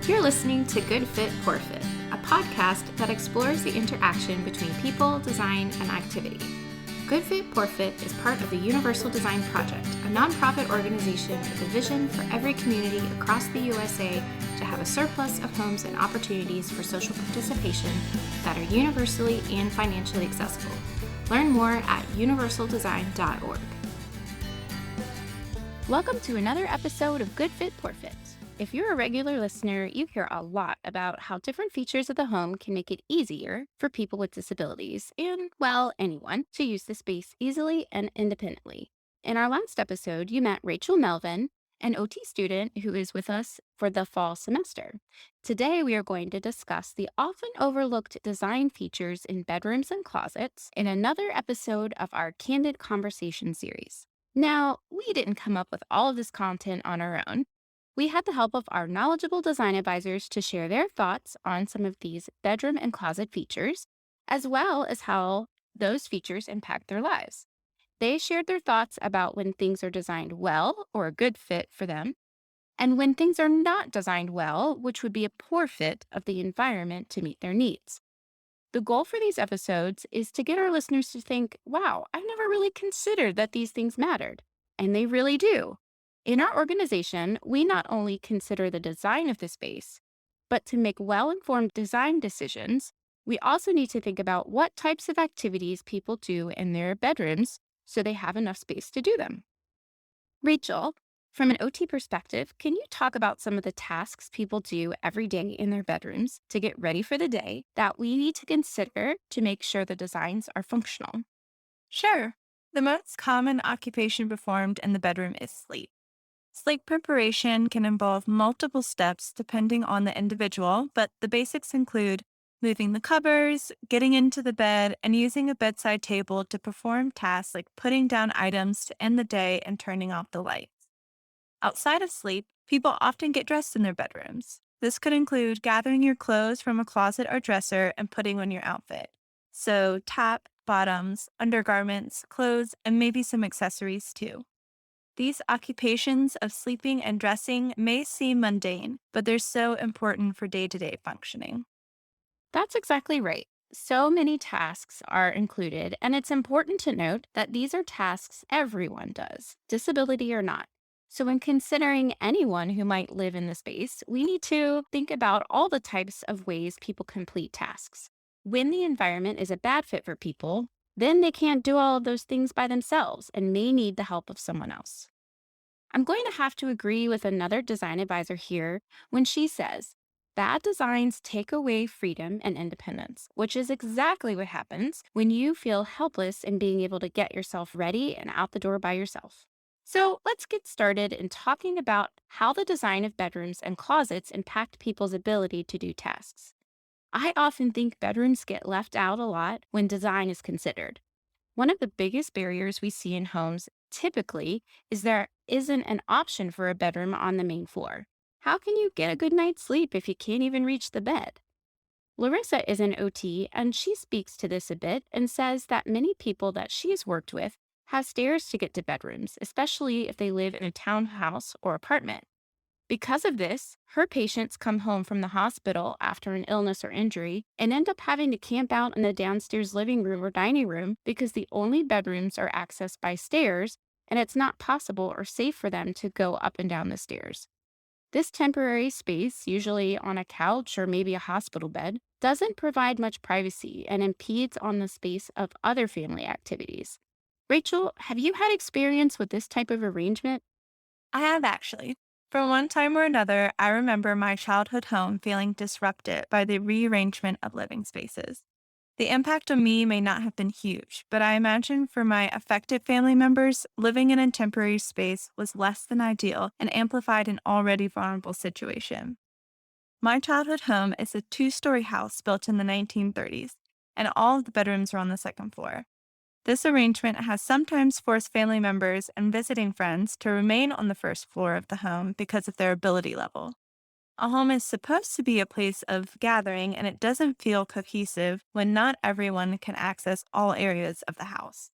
You're listening to Good Fit, Poor Fit, a podcast that explores the interaction between people, design, and activity. Good Fit, Poor Fit is part of the Universal Design Project, a nonprofit organization with a vision for every community across the USA to have a surplus of homes and opportunities for social participation that are universally and financially accessible. Learn more at universaldesign.org. Welcome to another episode of Good Fit, Poor Fit. If you're a regular listener, you hear a lot about how different features of the home can make it easier for people with disabilities and, well, anyone to use the space easily and independently. In our last episode, you met Rachel Melvin, an OT student who is with us for the fall semester. Today, we are going to discuss the often overlooked design features in bedrooms and closets in another episode of our Candid Conversation series. Now, we didn't come up with all of this content on our own. We had the help of our knowledgeable design advisors to share their thoughts on some of these bedroom and closet features, as well as how those features impact their lives. They shared their thoughts about when things are designed well or a good fit for them, and when things are not designed well, which would be a poor fit of the environment to meet their needs. The goal for these episodes is to get our listeners to think, wow, I never really considered that these things mattered. And they really do. In our organization, we not only consider the design of the space, but to make well-informed design decisions, we also need to think about what types of activities people do in their bedrooms so they have enough space to do them. Rachel, from an OT perspective, can you talk about some of the tasks people do every day in their bedrooms to get ready for the day that we need to consider to make sure the designs are functional? Sure. The most common occupation performed in the bedroom is sleep. Sleep preparation can involve multiple steps depending on the individual, but the basics include moving the covers, getting into the bed, and using a bedside table to perform tasks like putting down items to end the day and turning off the lights. Outside of sleep, people often get dressed in their bedrooms. This could include gathering your clothes from a closet or dresser and putting on your outfit. So, top, bottoms, undergarments, clothes, and maybe some accessories too. These occupations of sleeping and dressing may seem mundane, but they're so important for day to day functioning. That's exactly right. So many tasks are included, and it's important to note that these are tasks everyone does, disability or not. So, when considering anyone who might live in the space, we need to think about all the types of ways people complete tasks. When the environment is a bad fit for people, then they can't do all of those things by themselves and may need the help of someone else. I'm going to have to agree with another design advisor here when she says, bad designs take away freedom and independence, which is exactly what happens when you feel helpless in being able to get yourself ready and out the door by yourself. So let's get started in talking about how the design of bedrooms and closets impact people's ability to do tasks. I often think bedrooms get left out a lot when design is considered. One of the biggest barriers we see in homes typically is there isn't an option for a bedroom on the main floor. How can you get a good night's sleep if you can't even reach the bed? Larissa is an OT and she speaks to this a bit and says that many people that she's worked with have stairs to get to bedrooms, especially if they live in a townhouse or apartment. Because of this, her patients come home from the hospital after an illness or injury and end up having to camp out in the downstairs living room or dining room because the only bedrooms are accessed by stairs and it's not possible or safe for them to go up and down the stairs. This temporary space, usually on a couch or maybe a hospital bed, doesn't provide much privacy and impedes on the space of other family activities. Rachel, have you had experience with this type of arrangement? I have actually. From one time or another, I remember my childhood home feeling disrupted by the rearrangement of living spaces. The impact on me may not have been huge, but I imagine for my affected family members, living in a temporary space was less than ideal and amplified an already vulnerable situation. My childhood home is a two-story house built in the 1930s, and all of the bedrooms are on the second floor. This arrangement has sometimes forced family members and visiting friends to remain on the first floor of the home because of their ability level. A home is supposed to be a place of gathering, and it doesn't feel cohesive when not everyone can access all areas of the house.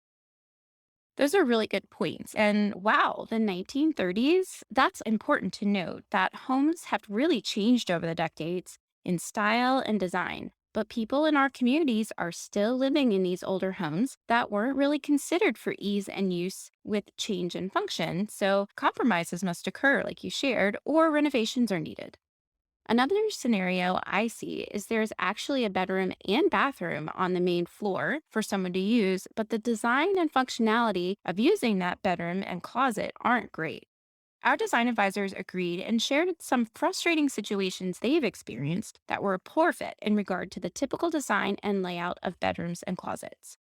Those are really good points. And wow, the 1930s, that's important to note that homes have really changed over the decades in style and design. But people in our communities are still living in these older homes that weren't really considered for ease and use with change and function. So compromises must occur, like you shared, or renovations are needed. Another scenario I see is there's actually a bedroom and bathroom on the main floor for someone to use, but the design and functionality of using that bedroom and closet aren't great. Our design advisors agreed and shared some frustrating situations they've experienced that were a poor fit in regard to the typical design and layout of bedrooms and closets.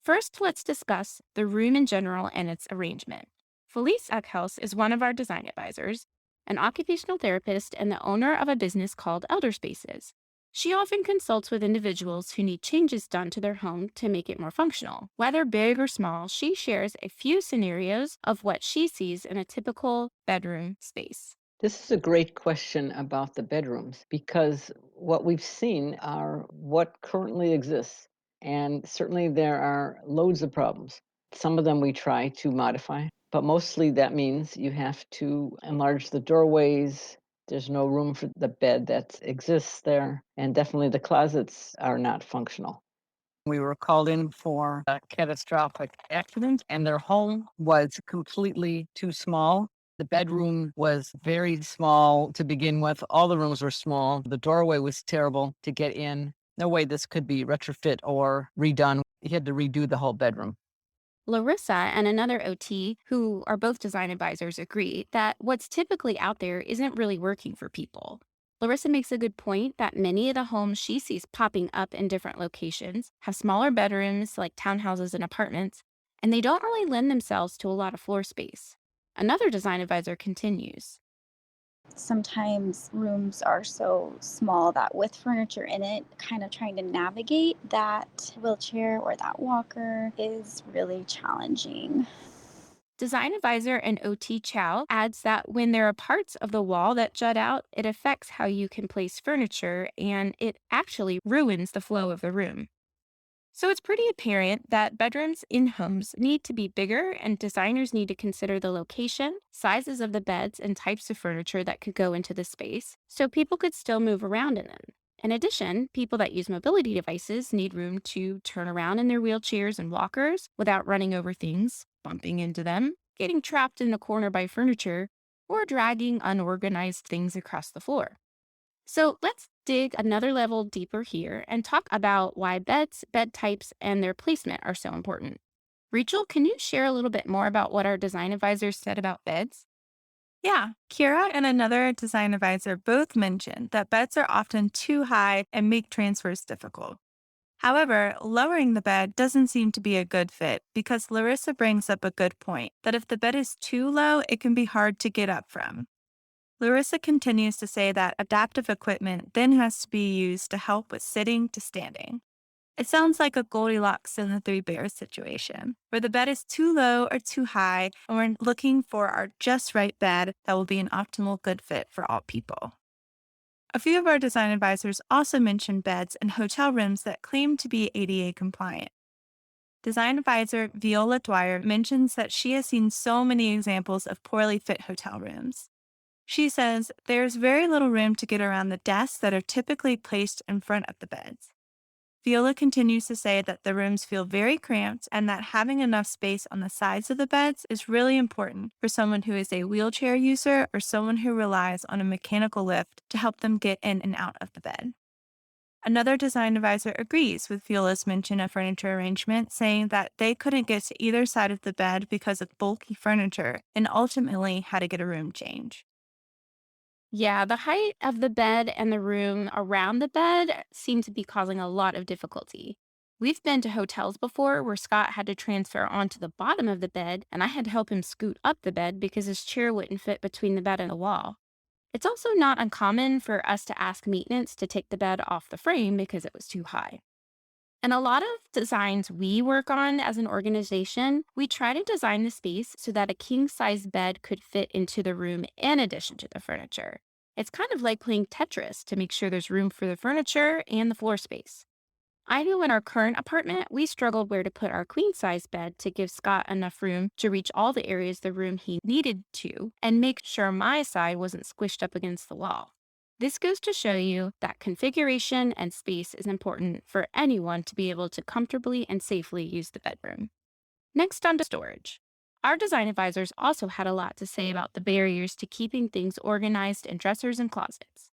First, let's discuss the room in general and its arrangement. Felice Eckhouse is one of our design advisors, an occupational therapist and the owner of a business called Elder Spaces. She often consults with individuals who need changes done to their home to make it more functional. Whether big or small, she shares a few scenarios of what she sees in a typical bedroom space. This is a great question about the bedrooms because what we've seen are what currently exists. And certainly there are loads of problems. Some of them we try to modify, but mostly that means you have to enlarge the doorways. There's no room for the bed that exists there. And definitely the closets are not functional. We were called in for a catastrophic accident, and their home was completely too small. The bedroom was very small to begin with. All the rooms were small. The doorway was terrible to get in. No way this could be retrofit or redone. You had to redo the whole bedroom. Larissa and another OT, who are both design advisors, agree that what's typically out there isn't really working for people. Larissa makes a good point that many of the homes she sees popping up in different locations have smaller bedrooms like townhouses and apartments, and they don't really lend themselves to a lot of floor space. Another design advisor continues. Sometimes rooms are so small that with furniture in it, kind of trying to navigate that wheelchair or that walker is really challenging. Design advisor and OT Chow adds that when there are parts of the wall that jut out, it affects how you can place furniture and it actually ruins the flow of the room. So it's pretty apparent that bedrooms in homes need to be bigger, and designers need to consider the location, sizes of the beds, and types of furniture that could go into the space so people could still move around in them. In addition, people that use mobility devices need room to turn around in their wheelchairs and walkers without running over things, bumping into them, getting trapped in a corner by furniture, or dragging unorganized things across the floor. So let's dig another level deeper here and talk about why beds, bed types, and their placement are so important. Rachel, can you share a little bit more about what our design advisors said about beds? Yeah, Kira and another design advisor both mentioned that beds are often too high and make transfers difficult. However, lowering the bed doesn't seem to be a good fit because Larissa brings up a good point that if the bed is too low, it can be hard to get up from. Larissa continues to say that adaptive equipment then has to be used to help with sitting to standing. It sounds like a Goldilocks and the Three Bears situation, where the bed is too low or too high, and we're looking for our just right bed that will be an optimal good fit for all people. A few of our design advisors also mentioned beds in hotel rooms that claim to be ADA compliant. Design advisor Viola Dwyer mentions that she has seen so many examples of poorly fit hotel rooms. She says there's very little room to get around the desks that are typically placed in front of the beds. Viola continues to say that the rooms feel very cramped and that having enough space on the sides of the beds is really important for someone who is a wheelchair user or someone who relies on a mechanical lift to help them get in and out of the bed. Another design advisor agrees with Viola's mention of furniture arrangement, saying that they couldn't get to either side of the bed because of bulky furniture and ultimately had to get a room change. Yeah, the height of the bed and the room around the bed seem to be causing a lot of difficulty. We've been to hotels before where Scott had to transfer onto the bottom of the bed, and I had to help him scoot up the bed because his chair wouldn't fit between the bed and the wall. It's also not uncommon for us to ask maintenance to take the bed off the frame because it was too high. And a lot of designs we work on as an organization, we try to design the space so that a king size bed could fit into the room in addition to the furniture. It's kind of like playing Tetris to make sure there's room for the furniture and the floor space. I know in our current apartment, we struggled where to put our queen size bed to give Scott enough room to reach all the areas the room he needed to and make sure my side wasn't squished up against the wall. This goes to show you that configuration and space is important for anyone to be able to comfortably and safely use the bedroom. Next, on to storage. Our design advisors also had a lot to say about the barriers to keeping things organized in dressers and closets.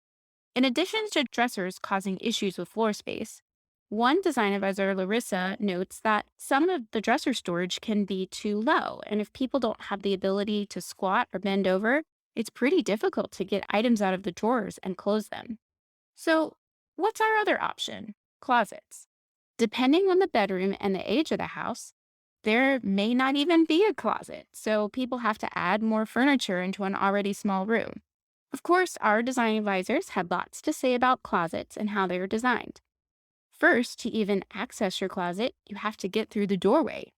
In addition to dressers causing issues with floor space, one design advisor, Larissa, notes that some of the dresser storage can be too low, and if people don't have the ability to squat or bend over, it's pretty difficult to get items out of the drawers and close them. So, what's our other option? Closets. Depending on the bedroom and the age of the house, there may not even be a closet, so people have to add more furniture into an already small room. Of course, our design advisors had lots to say about closets and how they are designed. First, to even access your closet, you have to get through the doorway.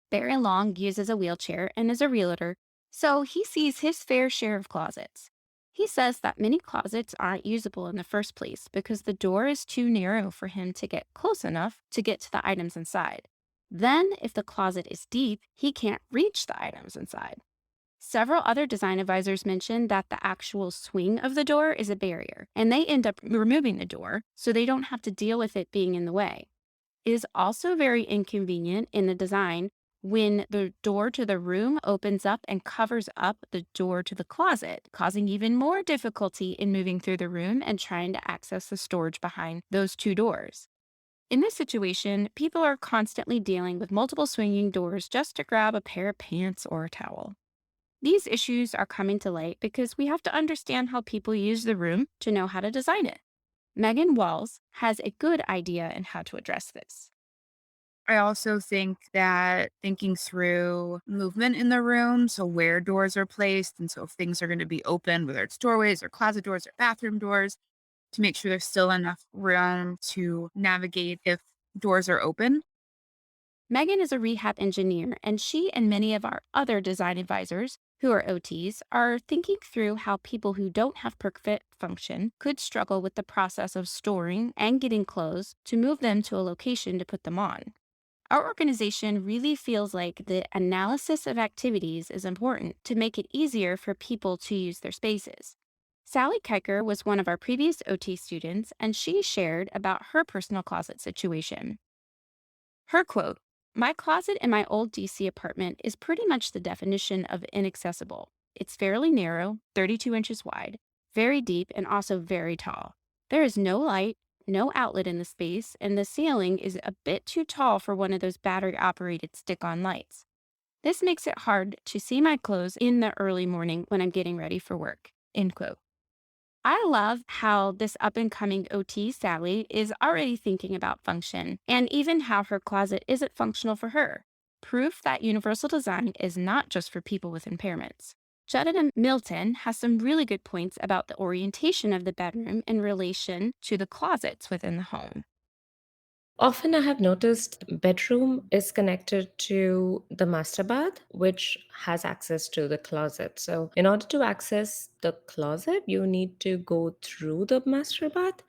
Barry Long uses a wheelchair and is a realtor, so he sees his fair share of closets. He says that many closets aren't usable in the first place because the door is too narrow for him to get close enough to get to the items inside. Then, if the closet is deep, he can't reach the items inside. Several other design advisors mentioned that the actual swing of the door is a barrier, and they end up removing the door so they don't have to deal with it being in the way. It is also very inconvenient in the design when the door to the room opens up and covers up the door to the closet, causing even more difficulty in moving through the room and trying to access the storage behind those two doors. In this situation, people are constantly dealing with multiple swinging doors just to grab a pair of pants or a towel. These issues are coming to light because we have to understand how people use the room to know how to design it. Megan Walls has a good idea in how to address this. I also think that thinking through movement in the room, so where doors are placed, and so if things are going to be open, whether it's doorways or closet doors or bathroom doors, to make sure there's still enough room to navigate if doors are open. Megan is a rehab engineer, and she and many of our other design advisors, who are OTs, are thinking through how people who don't have perfect function could struggle with the process of storing and getting clothes to move them to a location to put them on. Our organization really feels like the analysis of activities is important to make it easier for people to use their spaces. Sally Kiker was one of our previous OT students, and she shared about her personal closet situation. Her quote, "My closet in my old DC apartment is pretty much the definition of inaccessible. It's fairly narrow, 32 inches wide, very deep, and also very tall. There is no light, no outlet in the space, and the ceiling is a bit too tall for one of those battery operated stick on lights. This makes it hard to see my clothes in the early morning when I'm getting ready for work." End quote. I love how this up and coming OT, Sally, is already thinking about function and even how her closet isn't functional for her. Proof that universal design is not just for people with impairments. Judd and Milton has some really good points about the orientation of the bedroom in relation to the closets within the home. Often I have noticed bedroom is connected to the master bath, which has access to the closet. So in order to access the closet, you need to go through the master bath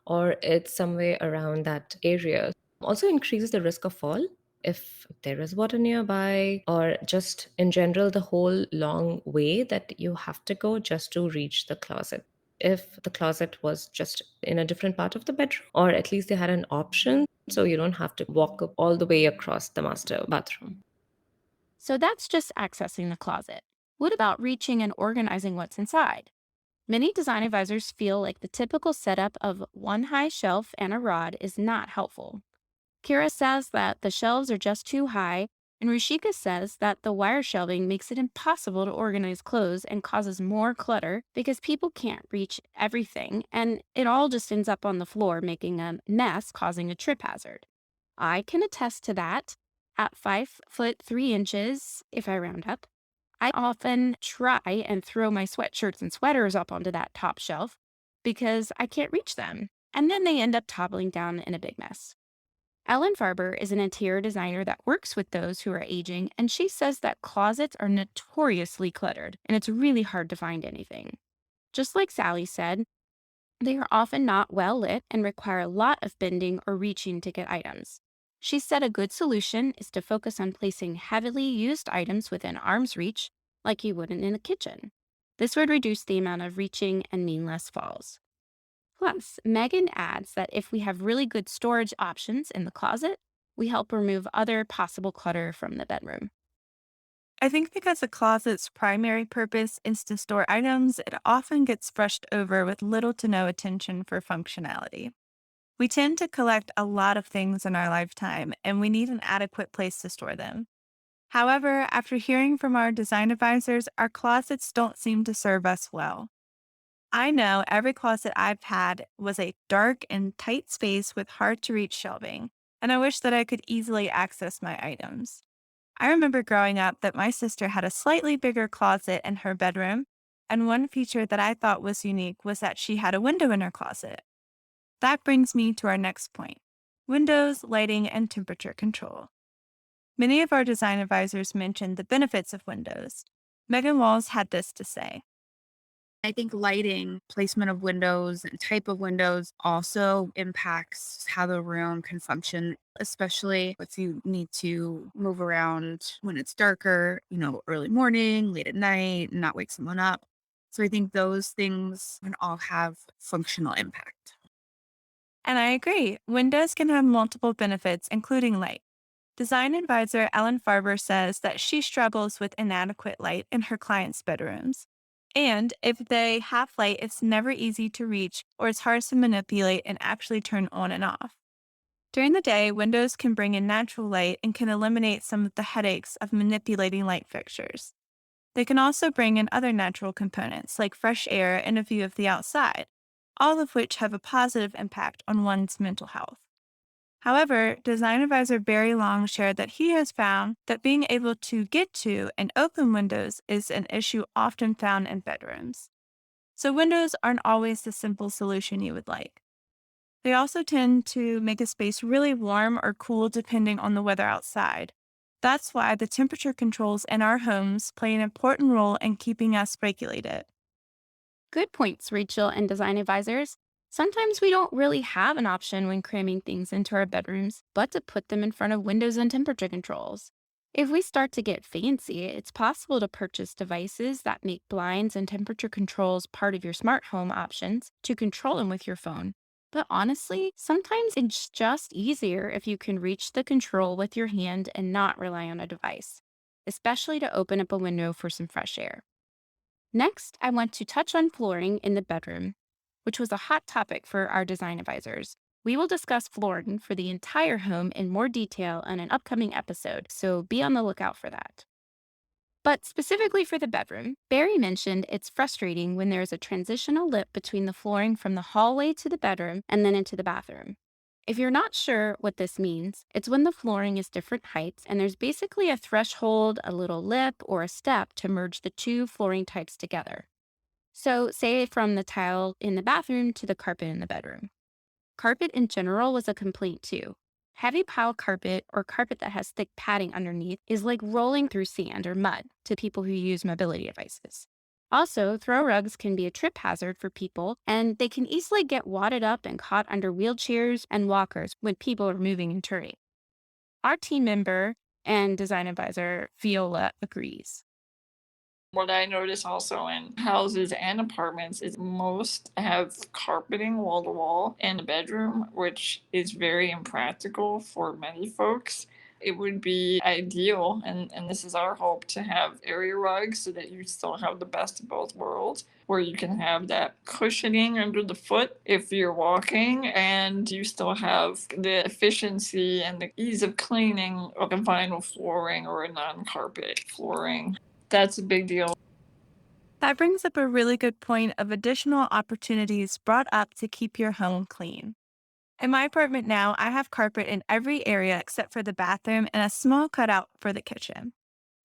or it's somewhere around that area. Also increases the risk of fall if there is water nearby or just in general the whole long way that you have to go just to reach the closet. If the closet was just in a different part of the bedroom, or at least they had an option so you don't have to walk up all the way across the master bathroom. So that's just accessing the closet. What about reaching and organizing what's inside? Many design advisors feel like the typical setup of one high shelf and a rod is not helpful. Kira says that the shelves are just too high, and Rishika says that the wire shelving makes it impossible to organize clothes and causes more clutter because people can't reach everything, and it all just ends up on the floor, making a mess, causing a trip hazard. I can attest to that. At 5 foot 3 inches, if I round up, I often try and throw my sweatshirts and sweaters up onto that top shelf because I can't reach them, and then they end up toppling down in a big mess. Ellen Farber is an interior designer that works with those who are aging, and she says that closets are notoriously cluttered and it's really hard to find anything. Just like Sally said, They are often not well lit and require a lot of bending or reaching to get items. She said a good solution is to focus on placing heavily used items within arm's reach, like you would in a kitchen. This would reduce the amount of reaching and mean less falls. Plus, Megan adds that if we have really good storage options in the closet, we help remove other possible clutter from the bedroom. I think because a closet's primary purpose is to store items, it often gets brushed over with little to no attention for functionality. We tend to collect a lot of things in our lifetime, and we need an adequate place to store them. However, after hearing from our design advisors, our closets don't seem to serve us well. I know every closet I've had was a dark and tight space with hard to reach shelving, and I wish that I could easily access my items. I remember growing up that my sister had a slightly bigger closet in her bedroom, and one feature that I thought was unique was that she had a window in her closet. That brings me to our next point: windows, lighting, and temperature control. Many of our design advisors mentioned the benefits of windows. Megan Walls had this to say. I think lighting, placement of windows, and type of windows also impacts how the room can function, especially if you need to move around when it's darker, early morning, late at night, and not wake someone up. So I think those things can all have functional impact. And I agree, windows can have multiple benefits, including light. Design advisor Ellen Farber says that she struggles with inadequate light in her clients' bedrooms. And if they have light, it's never easy to reach or it's hard to manipulate and actually turn on and off. During the day, windows can bring in natural light and can eliminate some of the headaches of manipulating light fixtures. They can also bring in other natural components like fresh air and a view of the outside, all of which have a positive impact on one's mental health. However, design advisor Barry Long shared that he has found that being able to get to and open windows is an issue often found in bedrooms. So, windows aren't always the simple solution you would like. They also tend to make a space really warm or cool depending on the weather outside. That's why the temperature controls in our homes play an important role in keeping us regulated. Good points, Rachel and design advisors. Sometimes we don't really have an option when cramming things into our bedrooms, but to put them in front of windows and temperature controls. If we start to get fancy, it's possible to purchase devices that make blinds and temperature controls part of your smart home options to control them with your phone. But honestly, sometimes it's just easier if you can reach the control with your hand and not rely on a device, especially to open up a window for some fresh air. Next, I want to touch on flooring in the bedroom, which was a hot topic for our design advisors. We will discuss flooring for the entire home in more detail in an upcoming episode, so be on the lookout for that. But specifically for the bedroom, Barry mentioned it's frustrating when there is a transitional lip between the flooring from the hallway to the bedroom and then into the bathroom. If you're not sure what this means, it's when the flooring is different heights and there's basically a threshold, a little lip, or a step to merge the two flooring types together. So, say from the tile in the bathroom to the carpet in the bedroom. Carpet in general was a complaint too. Heavy pile carpet or carpet that has thick padding underneath is like rolling through sand or mud to people who use mobility devices. Also, throw rugs can be a trip hazard for people, and they can easily get wadded up and caught under wheelchairs and walkers when people are moving and turning. Our team member and design advisor, Viola, agrees. What I notice also in houses and apartments is most have carpeting wall to wall in the bedroom, which is very impractical for many folks. It would be ideal, and this is our hope, to have area rugs so that you still have the best of both worlds, where you can have that cushioning under the foot if you're walking, and you still have the efficiency and the ease of cleaning of a vinyl flooring or a non carpet flooring. That's a big deal. That brings up a really good point of additional opportunities brought up to keep your home clean. In my apartment now, I have carpet in every area except for the bathroom and a small cutout for the kitchen.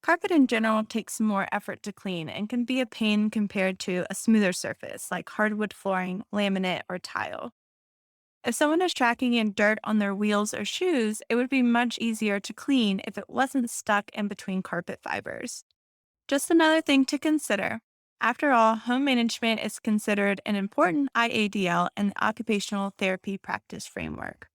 Carpet in general takes more effort to clean and can be a pain compared to a smoother surface like hardwood flooring, laminate, or tile. If someone is tracking in dirt on their wheels or shoes, it would be much easier to clean if it wasn't stuck in between carpet fibers. Just another thing to consider. After all, home management is considered an important IADL in the occupational therapy practice framework.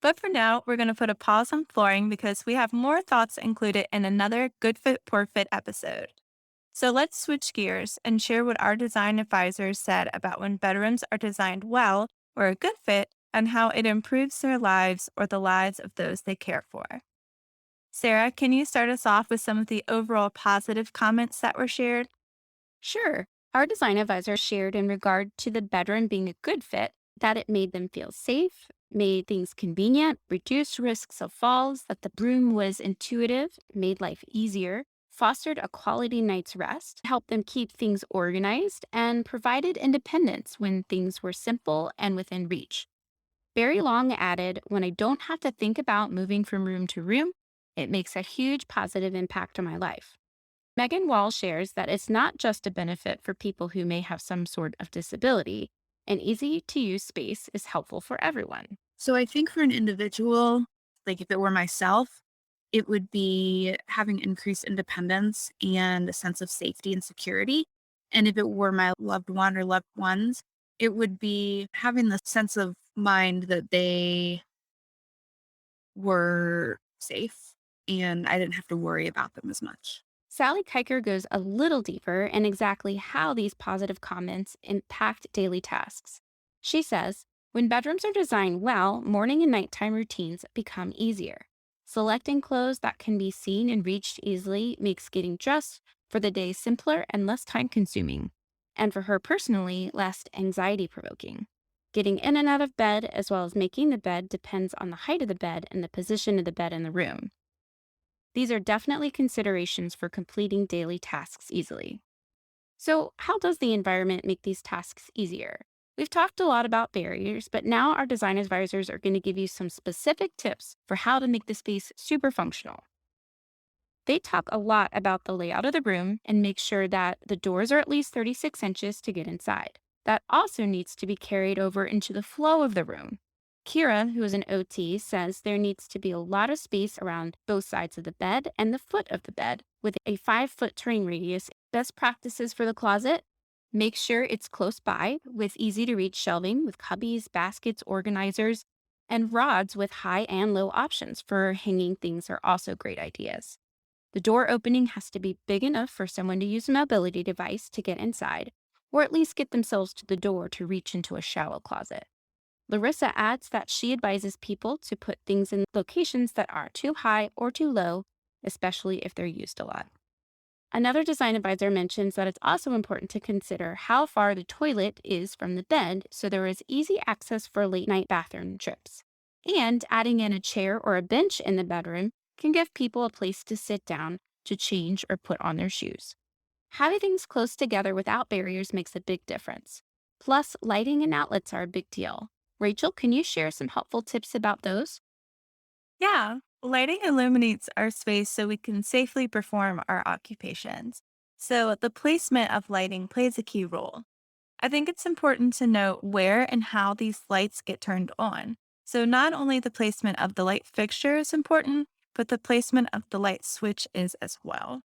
But for now, we're going to put a pause on flooring because we have more thoughts included in another Good Fit, Poor Fit episode. So let's switch gears and share what our design advisors said about when bedrooms are designed well or a good fit and how it improves their lives or the lives of those they care for. Sarah, can you start us off with some of the overall positive comments that were shared? Sure. Our design advisor shared in regard to the bedroom being a good fit that it made them feel safe, made things convenient, reduced risks of falls, that the room was intuitive, made life easier, fostered a quality night's rest, helped them keep things organized, and provided independence when things were simple and within reach. Barry Long added, when I don't have to think about moving from room to room, it makes a huge positive impact on my life. Megan Wall shares that it's not just a benefit for people who may have some sort of disability. An easy to use space is helpful for everyone. So I think for an individual, like if it were myself, it would be having increased independence and a sense of safety and security. And if it were my loved one or loved ones, it would be having the sense of mind that they were safe and I didn't have to worry about them as much. Sally Kiker goes a little deeper in exactly how these positive comments impact daily tasks. She says, when bedrooms are designed well, morning and nighttime routines become easier. Selecting clothes that can be seen and reached easily makes getting dressed for the day simpler and less time consuming. And for her personally, less anxiety provoking. Getting in and out of bed, as well as making the bed, depends on the height of the bed and the position of the bed in the room. These are definitely considerations for completing daily tasks easily. So, how does the environment make these tasks easier? We've talked a lot about barriers, but now our design advisors are going to give you some specific tips for how to make the space super functional. They talk a lot about the layout of the room and make sure that the doors are at least 36 inches to get inside. That also needs to be carried over into the flow of the room. Kira, who is an OT, says there needs to be a lot of space around both sides of the bed and the foot of the bed with a 5-foot turning radius. Best practices for the closet: make sure it's close by with easy to reach shelving with cubbies, baskets, organizers, and rods with high and low options for hanging things are also great ideas. The door opening has to be big enough for someone to use a mobility device to get inside, or at least get themselves to the door to reach into a shallow closet. Larissa adds that she advises people to put things in locations that aren't too high or too low, especially if they're used a lot. Another design advisor mentions that it's also important to consider how far the toilet is from the bed so there is easy access for late night bathroom trips. And adding in a chair or a bench in the bedroom can give people a place to sit down, to change, or put on their shoes. Having things close together without barriers makes a big difference. Plus, lighting and outlets are a big deal. Rachel, can you share some helpful tips about those? Yeah, lighting illuminates our space so we can safely perform our occupations. So the placement of lighting plays a key role. I think it's important to note where and how these lights get turned on. So not only the placement of the light fixture is important, but the placement of the light switch is as well.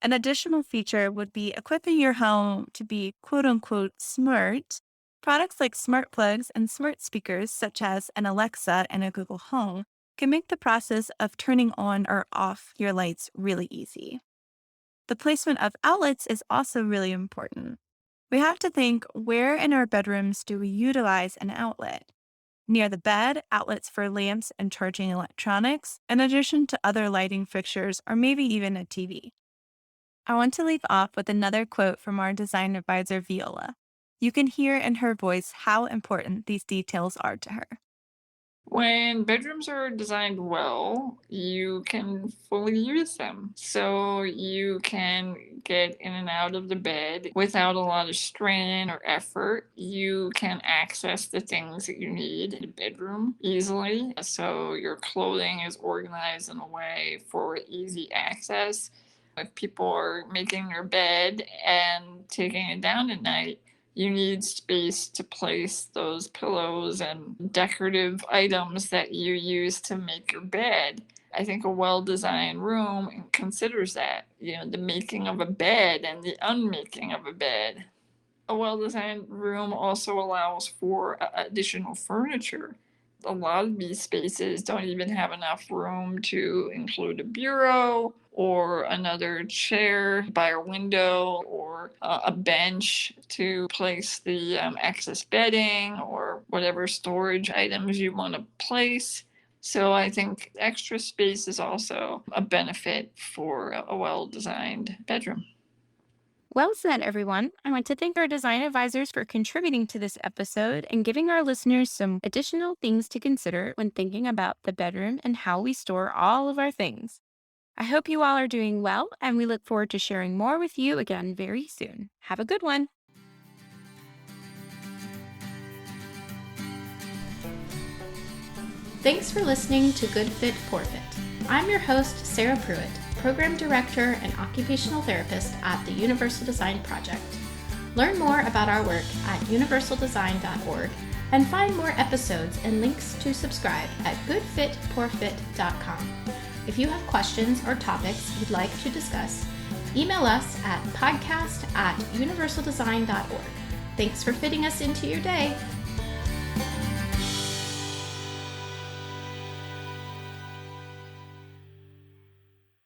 An additional feature would be equipping your home to be quote unquote smart. Products like smart plugs and smart speakers, such as an Alexa and a Google Home, can make the process of turning on or off your lights really easy. The placement of outlets is also really important. We have to think, where in our bedrooms do we utilize an outlet? Near the bed, outlets for lamps and charging electronics, in addition to other lighting fixtures or maybe even a TV. I want to leave off with another quote from our design advisor, Viola. You can hear in her voice how important these details are to her. When bedrooms are designed well, you can fully use them. So you can get in and out of the bed without a lot of strain or effort. You can access the things that you need in the bedroom easily. So your clothing is organized in a way for easy access. If people are making their bed and taking it down at night, you need space to place those pillows and decorative items that you use to make your bed. I think a well-designed room considers that, the making of a bed and the unmaking of a bed. A well-designed room also allows for additional furniture. A lot of these spaces don't even have enough room to include a bureau or another chair by a window or a bench to place the excess bedding or whatever storage items you want to place. So I think extra space is also a benefit for a well-designed bedroom. Well said, everyone. I want to thank our design advisors for contributing to this episode and giving our listeners some additional things to consider when thinking about the bedroom and how we store all of our things. I hope you all are doing well, and we look forward to sharing more with you again very soon. Have a good one. Thanks for listening to Good Fit, Poor Fit. I'm your host, Sarah Pruitt, Program Director and Occupational Therapist at the Universal Design Project. Learn more about our work at universaldesign.org and find more episodes and links to subscribe at goodfitpoorfit.com. If you have questions or topics you'd like to discuss, email us at podcast@universaldesign.org. Thanks for fitting us into your day.